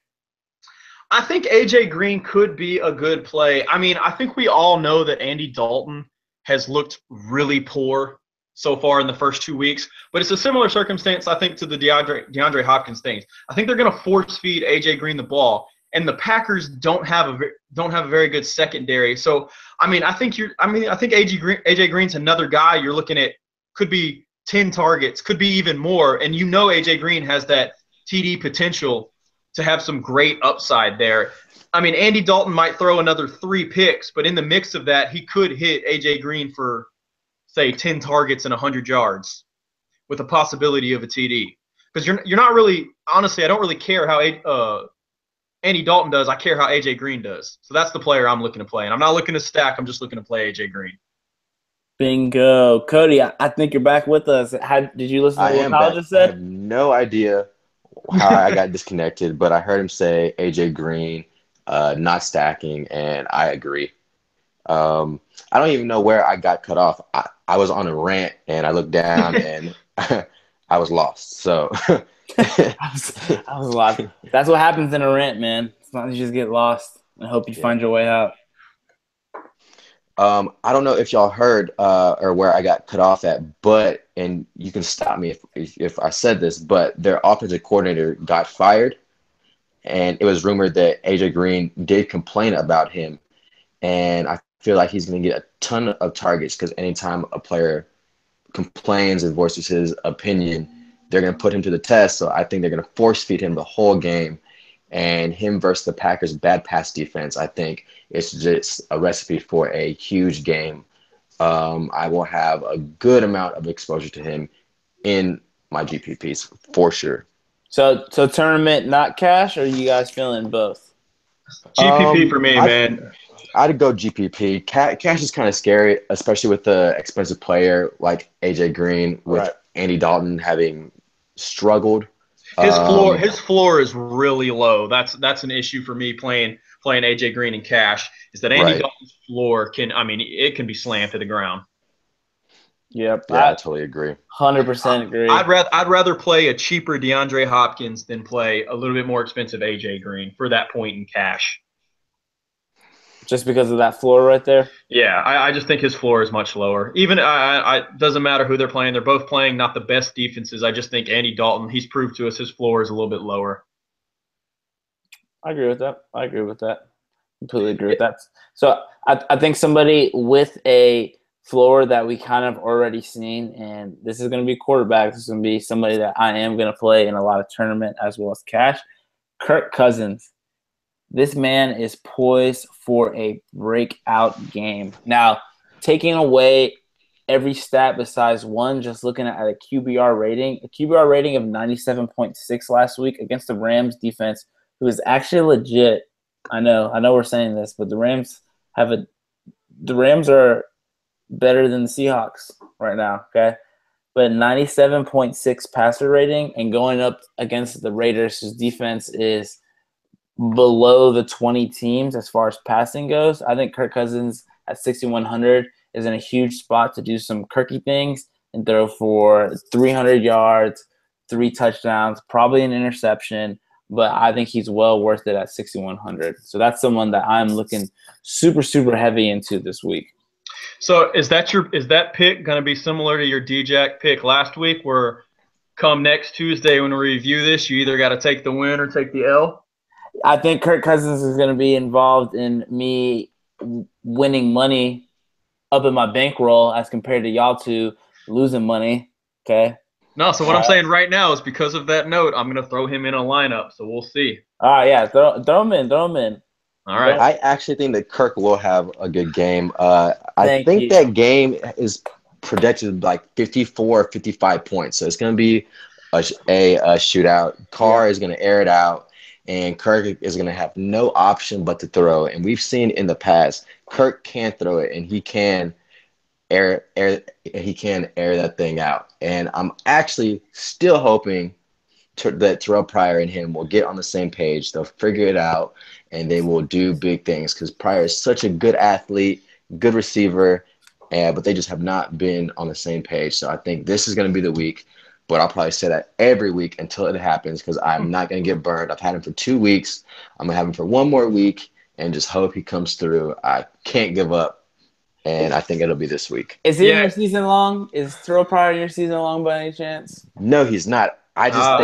I think AJ Green could be a good play. I mean, I think we all know that Andy Dalton has looked really poor so far in the first 2 weeks, but it's a similar circumstance, I think, to the DeAndre Hopkins things. I think they're going to force feed AJ Green the ball, and the Packers don't have a very good secondary. So, I mean, I think AJ Green's another guy you're looking at could be 10 targets, could be even more, and AJ Green has that TD potential to have some great upside there. I mean, Andy Dalton might throw another 3 picks, but in the mix of that, he could hit AJ Green for, say, 10 targets and 100 yards with a possibility of a TD. Because you're not really – honestly, I don't really care how Andy Dalton does. I care how AJ Green does. So that's the player I'm looking to play. And I'm not looking to stack. I'm just looking to play AJ Green. Bingo. Cody, I think you're back with us. Did you listen to what Kyle just said? I have no idea how I got disconnected, but I heard him say AJ Green, not stacking, and I agree. I don't even know where I got cut off. I was on a rant, and I looked down, and I was lost. So I was lost. That's what happens in a rant, man. Sometimes you just get lost. I hope you find your way out. I don't know if y'all heard or where I got cut off at, but and you can stop me if I said this, but their offensive coordinator got fired, and it was rumored that AJ Green did complain about him, and I feel like he's going to get a ton of targets because anytime a player complains and voices his opinion, they're going to put him to the test. So I think they're going to force feed him the whole game. And him versus the Packers' bad pass defense, I think it's just a recipe for a huge game. I will have a good amount of exposure to him in my GPPs for sure. So tournament, not cash, or are you guys feeling both? GPP for me, man. I'd go GPP. Cash is kind of scary, especially with the expensive player like AJ Green, with Andy Dalton having struggled. His floor is really low. That's an issue for me playing AJ Green and cash, is that Andy Right. Dalton's floor it can be slammed to the ground. Yep. Yeah, I totally agree. 100% agree. I'd rather play a cheaper DeAndre Hopkins than play a little bit more expensive AJ Green for that point in cash. Just because of that floor right there? Yeah, I just think his floor is much lower. Even doesn't matter who they're playing. They're both playing not the best defenses. I just think Andy Dalton, he's proved to us his floor is a little bit lower. I agree with that. Completely agree with that. So I think somebody with a floor that we kind of already seen, and this is going to be quarterback. This is going to be somebody that I am going to play in a lot of tournament as well as cash. Kirk Cousins. This man is poised for a breakout game. Now, taking away every stat besides one, just looking at a QBR rating of 97.6 last week against the Rams defense, who is actually legit. I know we're saying this, but the Rams are better than the Seahawks right now, okay? But 97.6 passer rating and going up against the Raiders, whose defense is below the 20 teams as far as passing goes. I think Kirk Cousins at 6,100 is in a huge spot to do some Kirky things and throw for 300 yards, 3 touchdowns, probably an interception, but I think he's well worth it at 6,100. So that's someone that I'm looking super, super heavy into this week. So is that pick going to be similar to your D-Jack pick last week, where come next Tuesday when we review this, you either got to take the win or take the L? I think Kirk Cousins is going to be involved in me winning money up in my bankroll as compared to y'all two losing money, okay? No, so what I'm saying right now is because of that note, I'm going to throw him in a lineup, so we'll see. All right, yeah, throw him in. All right. I actually think that Kirk will have a good game. I Thank think you. that game is projected like 54 or 55 points. So it's going to be a shootout. Carr is going to air it out, and Kirk is going to have no option but to throw. And we've seen in the past, Kirk can throw it, and he can air that thing out. And I'm actually still hoping that Terrell Pryor and him will get on the same page. They'll figure it out, and they will do big things because Pryor is such a good athlete, good receiver, but they just have not been on the same page. So I think this is going to be the week, but I'll probably say that every week until it happens because I'm not going to get burned. I've had him for 2 weeks. I'm going to have him for one more week and just hope he comes through. I can't give up, and I think it'll be this week. Is he in your season long? Is Terrell Pryor in your season long by any chance? No, he's not. I just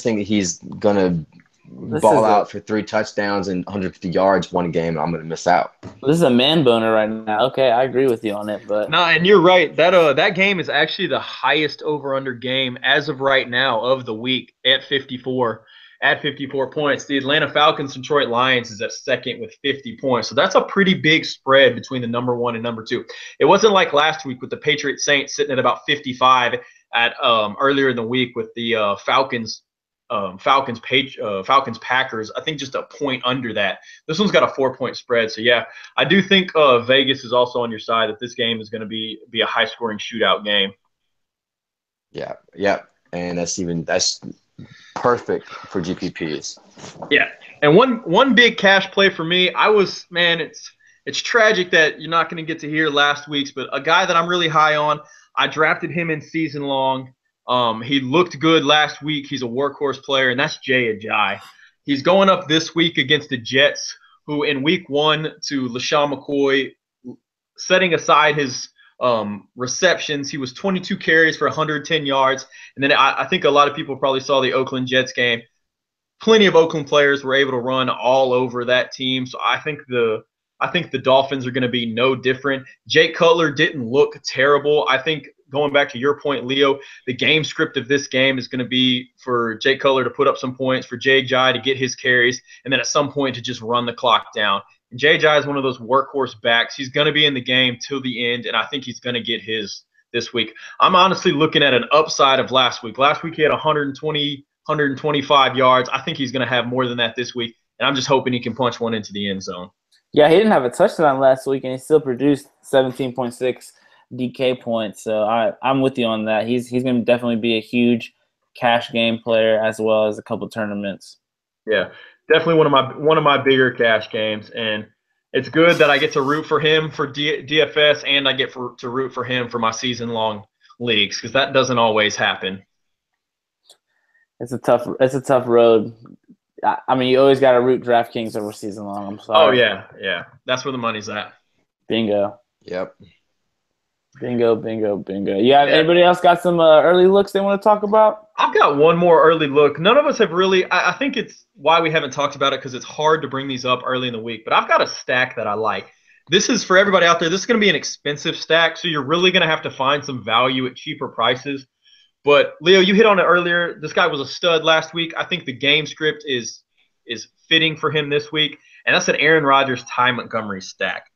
think he's gonna ball out for 3 touchdowns and 150 yards one game, and I'm gonna miss out. This is a man boner right now. Okay, I agree with you on it, but no, and you're right. That game is actually the highest over/under game as of right now of the week at 54. At 54 points. The Atlanta Falcons Detroit Lions is at second with 50 points. So that's a pretty big spread between the number 1 and number 2. It wasn't like last week with the Patriots Saints sitting at about 55 at earlier in the week with the Falcons Packers. I think just a point under that. This one's got a 4-point spread. So yeah, I do think Vegas is also on your side that this game is going to be a high scoring shootout game. Yeah. And that's perfect for GPPs. Yeah, and one big cash play for me. It's tragic that you're not going to get to hear last week's, but a guy that I'm really high on. I drafted him in season long. He looked good last week. He's a workhorse player, and that's Jay Ajayi. He's going up this week against the Jets, who in week 1 to LaShawn McCoy, setting aside his receptions, he was 22 carries for 110 yards. And then I think a lot of people probably saw the Oakland Jets game. Plenty of Oakland players were able to run all over that team. So I think the Dolphins are going to be no different. Jake Cutler didn't look terrible. I think going back to your point, Leo, the game script of this game is going to be for Jake Cutler to put up some points, for Jay Ajayi to get his carries, and then at some point to just run the clock down. And Jay Ajayi is one of those workhorse backs. He's going to be in the game till the end, and I think he's going to get his this week. I'm honestly looking at an upside of last week. Last week he had 120, 125 yards. I think he's going to have more than that this week, and I'm just hoping he can punch one into the end zone. Yeah, he didn't have a touchdown last week, and he still produced 17.6 DK points. So I'm with you on that. He's going to definitely be a huge cash game player as well as a couple tournaments. Yeah, definitely one of my bigger cash games, and it's good that I get to root for him for DFS, and I get to root for him for my season-long leagues because that doesn't always happen. It's a tough road. I mean, you always got to root DraftKings over season long. I'm sorry. Oh yeah, that's where the money's at. Bingo. Yep. Bingo. Yeah. Anybody else got some early looks they want to talk about? I've got one more early look. None of us have really. I think it's why we haven't talked about it because it's hard to bring these up early in the week. But I've got a stack that I like. This is for everybody out there. This is going to be an expensive stack, so you're really going to have to find some value at cheaper prices. But Leo, you hit on it earlier. This guy was a stud last week. I think the game script is fitting for him this week, and that's an Aaron Rodgers, Ty Montgomery stack.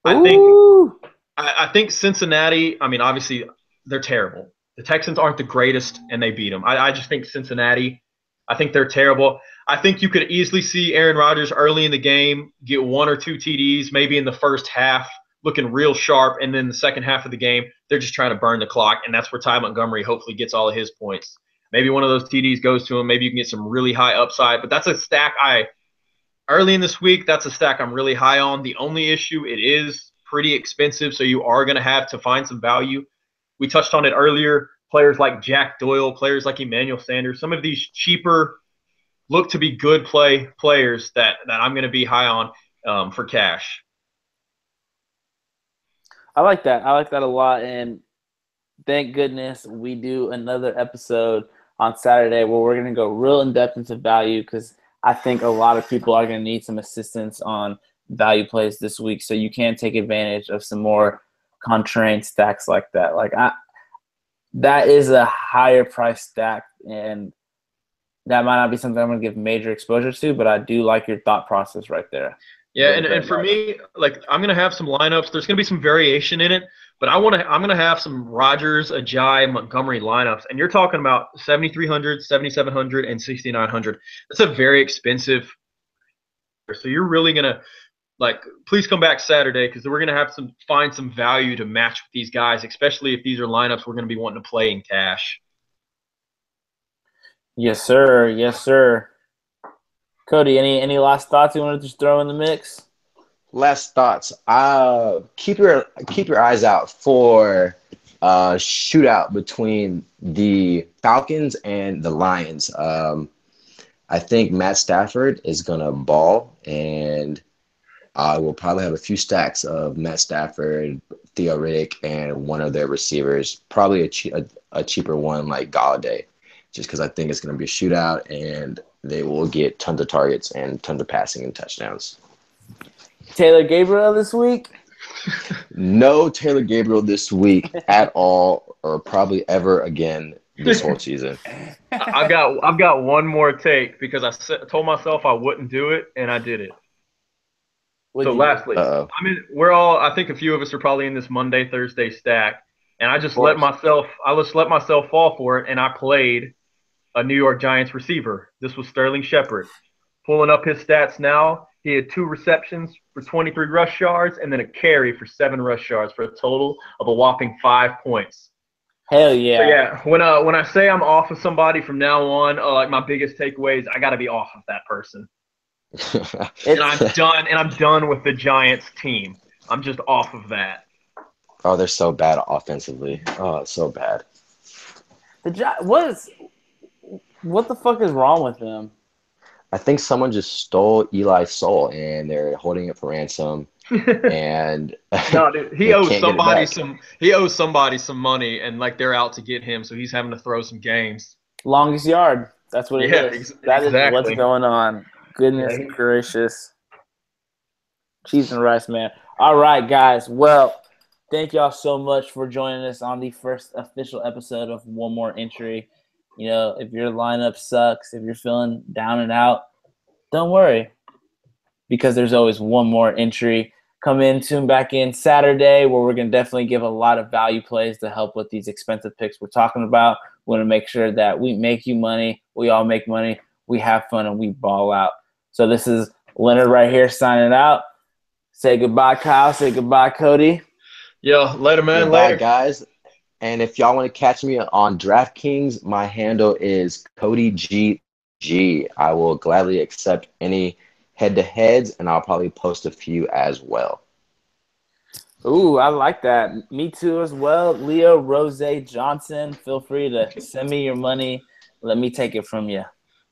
I think Cincinnati. I mean, obviously they're terrible. The Texans aren't the greatest, and they beat them. I just think Cincinnati. I think they're terrible. I think you could easily see Aaron Rodgers early in the game get 1 or 2 TDs, maybe in the first half, looking real sharp, and then the second half of the game, they're just trying to burn the clock, and that's where Ty Montgomery hopefully gets all of his points. Maybe one of those TDs goes to him. Maybe you can get some really high upside, but that's a stack early in this week, that's a stack I'm really high on. The only issue, it is pretty expensive, so you are going to have to find some value. We touched on it earlier. Players like Jack Doyle, players like Emmanuel Sanders, some of these cheaper, look to be good players that I'm going to be high on for cash. I like that. I like that a lot, and thank goodness we do another episode on Saturday where we're going to go real in-depth into value because I think a lot of people are going to need some assistance on value plays this week, so you can take advantage of some more contrarian stacks like that. That is a higher price stack, and that might not be something I'm going to give major exposure to, but I do like your thought process right there. Yeah, and for me, I'm going to have some lineups. There's going to be some variation in it, but I'm going to have some Rodgers, Ajayi, Montgomery lineups, and you're talking about 7,300, 7,700, and 6,900. That's a very expensive. So you're really going to please come back Saturday because we're going to have find some value to match with these guys, especially if these are lineups we're going to be wanting to play in cash. Yes, sir. Yes, sir. Cody, any last thoughts you want to just throw in the mix? Last thoughts. Keep your eyes out for a shootout between the Falcons and the Lions. I think Matt Stafford is gonna ball, and I will probably have a few stacks of Matt Stafford, Theo Riddick, and one of their receivers. Probably a cheaper one like Galladay, just because I think it's gonna be a shootout and they will get tons of targets and tons of passing and touchdowns. Taylor Gabriel this week? No Taylor Gabriel this week at all, or probably ever again this whole season. I've got one more take because I told myself I wouldn't do it, and I did it. So lastly, I think a few of us are probably in this Monday, Thursday stack, and I just let myself fall for it, and I played a New York Giants receiver. This was Sterling Shepard. Pulling up his stats now, he had 2 receptions for 23 rush yards and then a carry for 7 rush yards for a total of a whopping 5 points. Hell yeah. So yeah, when I say I'm off of somebody from now on, my biggest takeaway is I got to be off of that person. and I'm done with the Giants team. I'm just off of that. Oh, they're so bad offensively. Oh, it's so bad. What the fuck is wrong with them? I think someone just stole Eli's soul, and they're holding it for ransom. And no, dude, he owes somebody some money, and they're out to get him, so he's having to throw some games. Longest yard. That's what it is. That is what's going on. Goodness gracious. Cheese and rice, man. All right, guys. Well, thank y'all so much for joining us on the first official episode of One More Entry. If your lineup sucks, if you're feeling down and out, don't worry, because there's always one more entry. Tune back in Saturday where we're going to definitely give a lot of value plays to help with these expensive picks we're talking about. We want to make sure that we make you money, we all make money, we have fun, and we ball out. So this is Leonard right here signing out. Say goodbye, Kyle. Say goodbye, Cody. Yeah, later, man. Goodbye, later, guys. And if y'all want to catch me on DraftKings, my handle is CodyGG. I will gladly accept any head-to-heads, and I'll probably post a few as well. Ooh, I like that. Me too as well. Leo Rose Johnson, feel free to send me your money. Let me take it from you.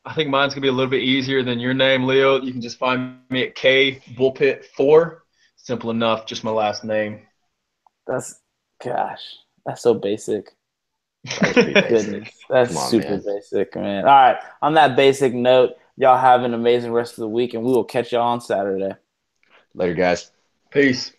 I think mine's gonna be a little bit easier than your name, Leo. You can just find me at K Bullpit 4. Simple enough, just my last name. That's so basic. That's pretty basic. Goodness, that's Come on, super man. basic, man. All right, on that basic note, y'all have an amazing rest of the week, and we will catch y'all on Saturday. Later, guys. Peace.